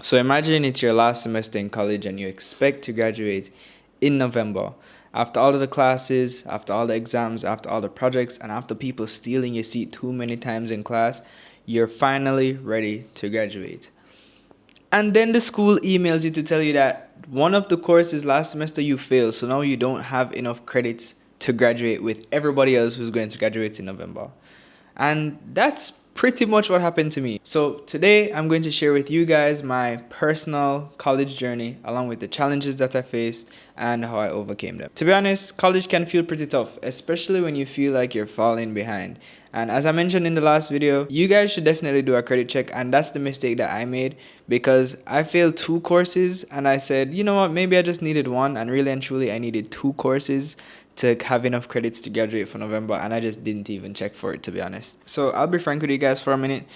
So imagine it's your last semester in college and you expect to graduate in November. After all of the classes, after all the exams, after all the projects, and after people stealing your seat too many times in class, you're finally ready to graduate. And then the school emails you to tell you that one of the courses last semester you failed, so now you don't have enough credits to graduate with everybody else who's going to graduate in November. And that's pretty much what happened to me. So today I'm going to share with you guys my personal college journey along with the challenges that I faced and how I overcame them. To be honest, college can feel pretty tough, especially when you feel like you're falling behind. And as I mentioned in the last video, you guys should definitely do a credit check, and that's the mistake that I made because I failed 2 courses and I said, you know what, maybe I just needed one, and really and truly I needed 2 courses to have enough credits to graduate for November, and I just didn't even check for it, to be honest. So I'll be frank with you guys for a minute.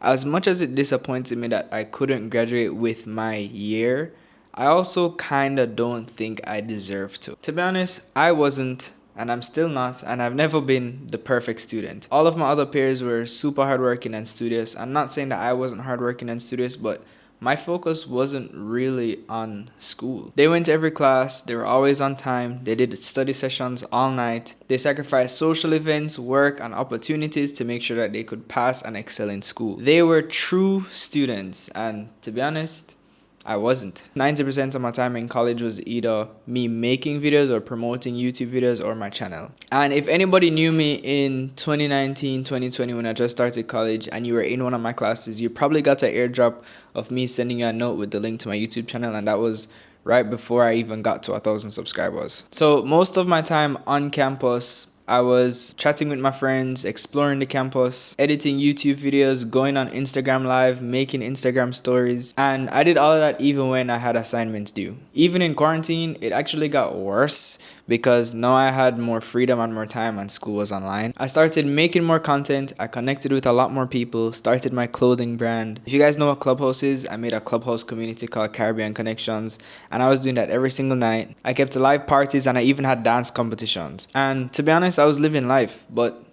As much as it disappointed me that I couldn't graduate with my year, I also kind of don't think I deserve to. To be honest, I wasn't, and I'm still not, and I've never been the perfect student. All of my other peers were super hardworking and studious. I'm not saying that I wasn't hardworking and studious, but my focus wasn't really on school. They went to every class, they were always on time, they did study sessions all night, they sacrificed social events, work, and opportunities to make sure that they could pass and excel in school. They were true students, and to be honest, I wasn't. 90% of my time in college was either me making videos or promoting YouTube videos or my channel. And if anybody knew me in 2019, 2020 when I just started college and you were in one of my classes, you probably got an airdrop of me sending you a note with the link to my YouTube channel, and that was right before I even got to 1,000 subscribers. So most of my time on campus, I was chatting with my friends, exploring the campus, editing YouTube videos, going on Instagram Live, making Instagram stories, and I did all of that even when I had assignments due. Even in quarantine, it actually got worse because now I had more freedom and more time and school was online. I started making more content, I connected with a lot more people, started my clothing brand. If you guys know what Clubhouse is, I made a Clubhouse community called Caribbean Connections, and I was doing that every single night. I kept live parties and I even had dance competitions. And to be honest, I was living life, but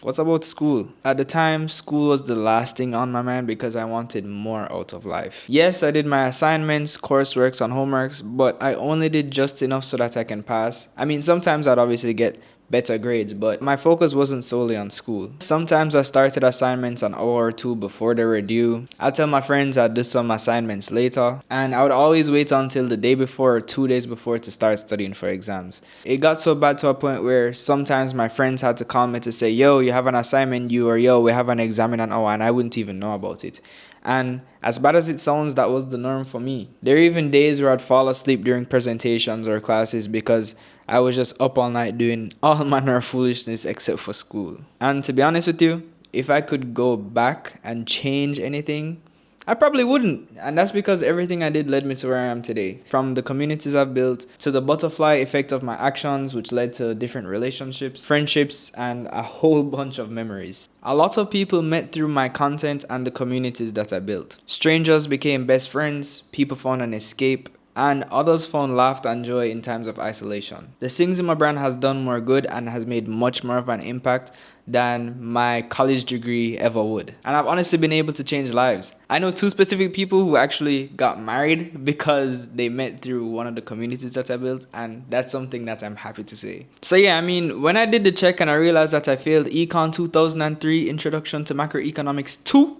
what about school? At the time, school was the last thing on my mind because I wanted more out of life. Yes, I did my assignments, courseworks, and homeworks, but I only did just enough so that I can pass. I mean, sometimes I'd obviously get better grades, but my focus wasn't solely on school. Sometimes I started assignments an hour or two before they were due. I'd tell my friends I'd do some assignments later, and I would always wait until the day before or 2 days before to start studying for exams. It got so bad to a point where sometimes my friends had to call me to say, yo, you have an assignment due, or yo, we have an exam in an hour, and I wouldn't even know about it. And as bad as it sounds, that was the norm for me. There are even days where I'd fall asleep during presentations or classes because I was just up all night doing all manner of foolishness except for school. And to be honest with you, if I could go back and change anything, I probably wouldn't. And that's because everything I did led me to where I am today. From the communities I've built to the butterfly effect of my actions, which led to different relationships, friendships, and a whole bunch of memories. A lot of people met through my content and the communities that I built. Strangers became best friends, people found an escape, and others found laughter and joy in times of isolation. The Singh Zima brand has done more good and has made much more of an impact than my college degree ever would. And I've honestly been able to change lives. I know 2 specific people who actually got married because they met through one of the communities that I built, and that's something that I'm happy to say. So yeah, I mean, when I did the check and I realized that I failed Econ 2003 Introduction to Macroeconomics 2,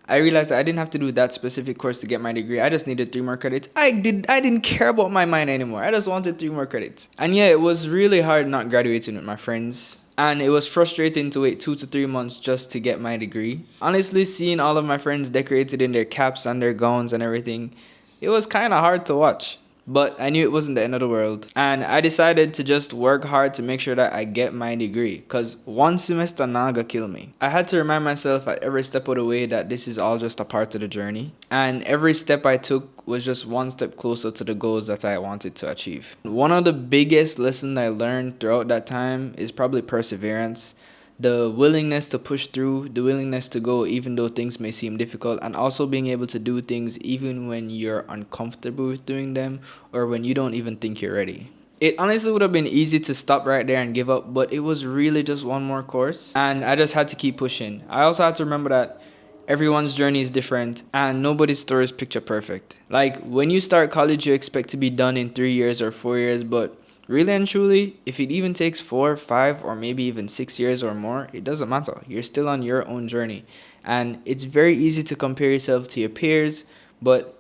I realized that I didn't have to do that specific course to get my degree. I just needed 3 more credits. I didn't care about my mind anymore. I just wanted 3 more credits. And yeah, it was really hard not graduating with my friends. And it was frustrating to wait 2 to 3 months just to get my degree. Honestly, seeing all of my friends decorated in their caps and their gowns and everything, it was kind of hard to watch. But I knew it wasn't the end of the world. And I decided to just work hard to make sure that I get my degree. Because one semester not gonna kill me. I had to remind myself at every step of the way that this is all just a part of the journey. And every step I took was just one step closer to the goals that I wanted to achieve. One of the biggest lessons I learned throughout that time is probably perseverance. The willingness to push through, the willingness to go even though things may seem difficult, and also being able to do things even when you're uncomfortable with doing them or when you don't even think you're ready. It honestly would have been easy to stop right there and give up, but it was really just one more course, and I just had to keep pushing. I also had to remember that Everyone's journey is different, and nobody's story is picture perfect. Like, when you start college, you expect to be done in 3 years or 4 years, but really and truly, if it even takes 4, 5, or maybe even 6 years or more, it doesn't matter. You're still on your own journey. And it's very easy to compare yourself to your peers, but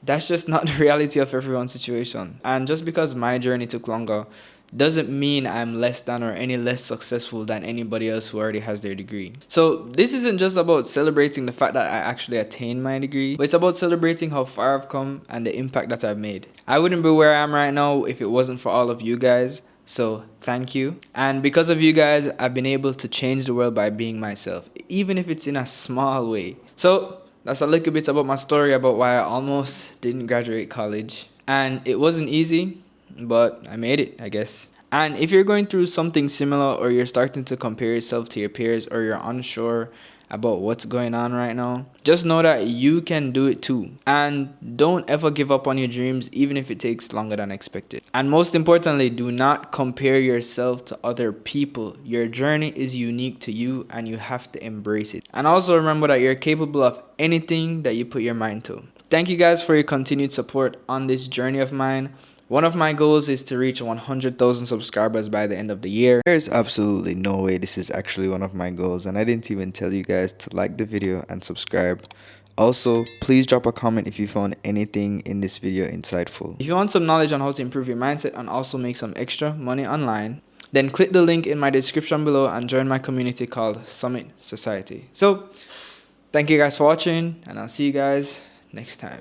that's just not the reality of everyone's situation. And just because my journey took longer doesn't mean I'm less than or any less successful than anybody else who already has their degree. So this isn't just about celebrating the fact that I actually attained my degree, but it's about celebrating how far I've come and the impact that I've made. I wouldn't be where I am right now if it wasn't for all of you guys. So thank you. And because of you guys, I've been able to change the world by being myself, even if it's in a small way. So that's a little bit about my story about why I almost didn't graduate college. And it wasn't easy, but I made it, I guess. And if you're going through something similar, or you're starting to compare yourself to your peers, or you're unsure about what's going on right now, just know that you can do it too. And don't ever give up on your dreams, even if it takes longer than expected. And most importantly, do not compare yourself to other people. Your journey is unique to you, and you have to embrace it. And also remember that you're capable of anything that you put your mind to. Thank you guys for your continued support on this journey of mine. One of my goals is to reach 100,000 subscribers by the end of the year. There's absolutely no way this is actually one of my goals, and I didn't even tell you guys to like the video and subscribe. Also, please drop a comment if you found anything in this video insightful. If you want some knowledge on how to improve your mindset and also make some extra money online, then click the link in my description below and join my community called Summit Society. So, thank you guys for watching, and I'll see you guys next time.